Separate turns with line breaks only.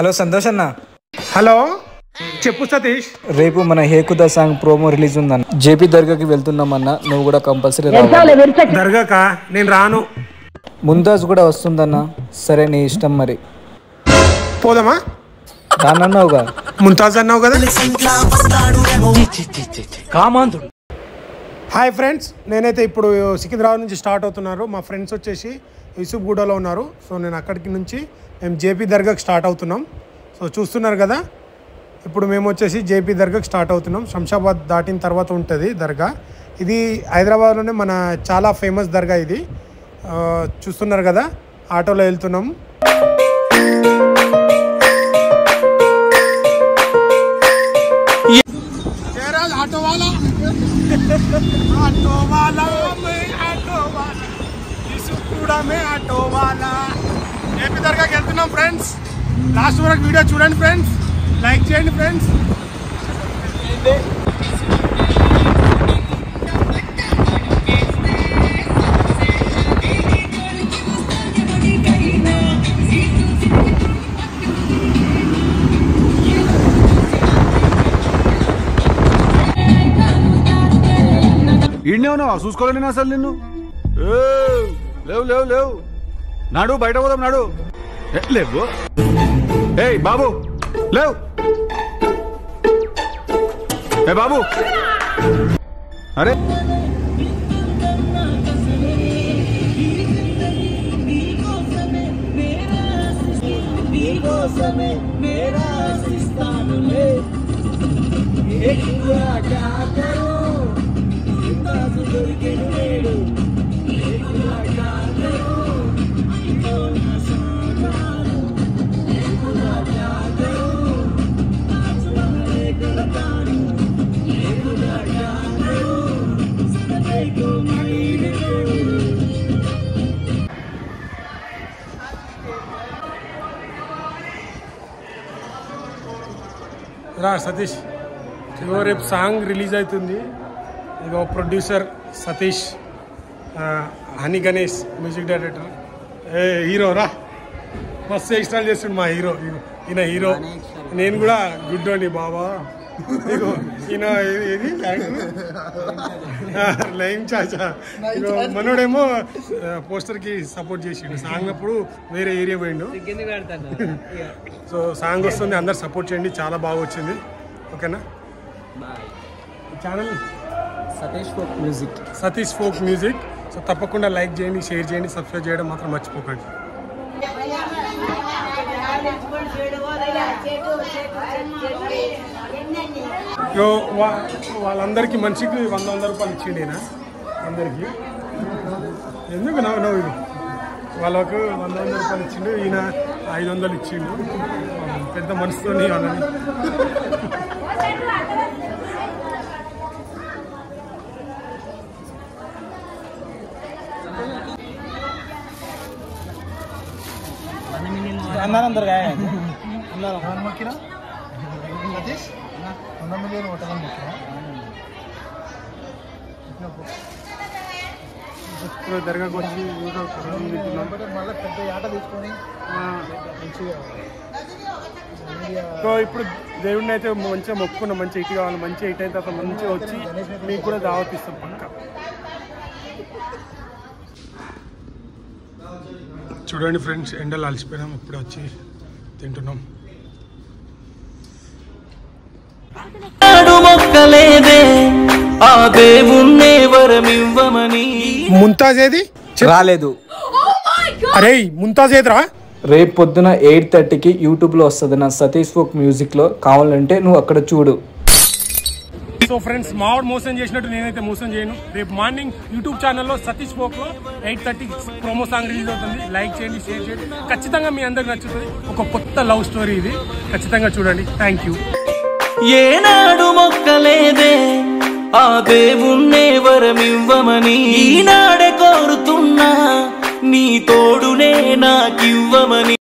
Hello Santosh అన్న.
Hello చెప్పు సతీష్.
రేపు మన హేకుదా సాంగ్ ప్రోమో రిలీజ్ ఉందన్న. జేపీ దర్గాకి వెళ్తున్నామన్న, నువ్వు కూడా కంపల్సరీ రావాలి.
దర్గాకా? నేను రాను.
ముంతాజ్ కూడా వస్తుందన్న. సరే నీ ఇష్టం మరి.
పోదామా?
రానన్నావుగా.
ముంతాజ్ అన్నావు కదా. హాయ్ ఫ్రెండ్స్, నేనైతే ఇప్పుడు సికింద్రాబాద్ నుంచి స్టార్ట్ అవుతున్నారు. మా ఫ్రెండ్స్ వచ్చేసి యూసుఫ్గూడలో ఉన్నారు. సో నేను అక్కడికి నుంచి మేము జేపీ దర్గాకి స్టార్ట్ అవుతున్నాం. సో చూస్తున్నారు కదా, ఇప్పుడు మేము వచ్చేసి జేపీ దర్గాకి స్టార్ట్ అవుతున్నాం. శంషాబాద్ దాటిన తర్వాత ఉంటుంది దర్గా. ఇది హైదరాబాద్లోనే మన చాలా ఫేమస్ దర్గా ఇది. చూస్తున్నారు కదా, ఆటోలో వెళ్తున్నాం. జేపీ దర్గాకి వెళ్తున్నాం ఫ్రెండ్స్. లాస్ట్ వరకు వీడియో చూడండి ఫ్రెండ్స్, లైక్ చేయండి ఫ్రెండ్స్.
ఈడనే ఉన్నావా? చూసుకోవాలి నేను అసలు నిన్ను. లేవు లేవు లేవు, నాడు బయట పోదాం నాడు. లేవు. ఏయ్ బాబు లేవు. ఏ బాబు, అరే
రా సతీష్, ఇగో రేపు సాంగ్ రిలీజ్ అవుతుంది. ఇగో ప్రొడ్యూసర్ సతీష్, హనీ గణేష్ మ్యూజిక్ డైరెక్టర్. హీరో రా, మస్తు ఎక్స్ట్రాల్ చేస్తుండు మా హీరో. ఈయన హీరో, నేను కూడా గుడ్డోని బాబా. ఇగో ఈయన ఏది లైమ్ చాచా. ఇగో మనోడేమో పోస్టర్కి సపోర్ట్ చేసిండు. సాంగ్ అప్పుడు వేరే ఏరియా పోయిండు. సో సాంగ్ వస్తుంది, అందరు సపోర్ట్ చేయండి. చాలా బాగా వచ్చింది. ఓకేనా? Channel Satish folk music. So తప్పకుండా లైక్ చేయండి, షేర్ చేయండి, సబ్స్క్రైబ్ చేయడం మాత్రం మర్చిపోకండి. వాళ్ళందరికీ మనిషికి 100 రూపాయలు ఇచ్చిండు ఈయన అందరికీ. ఎందుకు నవ్వు వాళ్ళకు 100 రూపాయలు ఇచ్చిండు, ఈయన 500 ఇచ్చిండు. పెద్ద మనసుతో వాళ్ళని. దర్గాకి వచ్చి సో ఇప్పుడు దేవుడిని అయితే మంచిగా మొక్కుకున్నాం. మంచిగా ఇటు కావాలి, మంచిగా ఇటు అయిన తర్వాత మంచిగా వచ్చి మీకు కూడా దావత్ ఇస్తాం పక్క. చూడండి ఫ్రెండ్స్, ఎండలు అలసిపోయినాం, ఇప్పుడే వచ్చి తింటున్నాం. ముంతాజ్ ఏది
రాలేదు.
అరే ముంతాజ్ ఏదిరా?
రేపు పొద్దున 8:30కి యూట్యూబ్లో వస్తుంది నా సతీష్ ఫోక్ మ్యూజిక్లో. కావాలంటే నువ్వు అక్కడ చూడు.
సో ఫ్రెండ్స్, మావాడు మోసం చేసినట్టు నేనైతే మోసం చేయను. రేపు మార్నింగ్ యూట్యూబ్ ఛానల్లో సతీష్ ఫోక్లో 8:30 ప్రోమో సాంగ్ రిలీజ్ అవుతుంది. లైక్ చేయండి, షేర్ చేయండి. ఖచ్చితంగా మీ అందరికి నచ్చుతుంది. ఒక కొత్త లవ్ స్టోరీ ఇది, ఖచ్చితంగా చూడండి. Thank you.
ఏనాడు మొక్కలేదే ఆ దేవుణ్ణే వరమివ్వమని, ఈనాడే కోరుతున్నా నీ తోడునే నాకివ్వమని.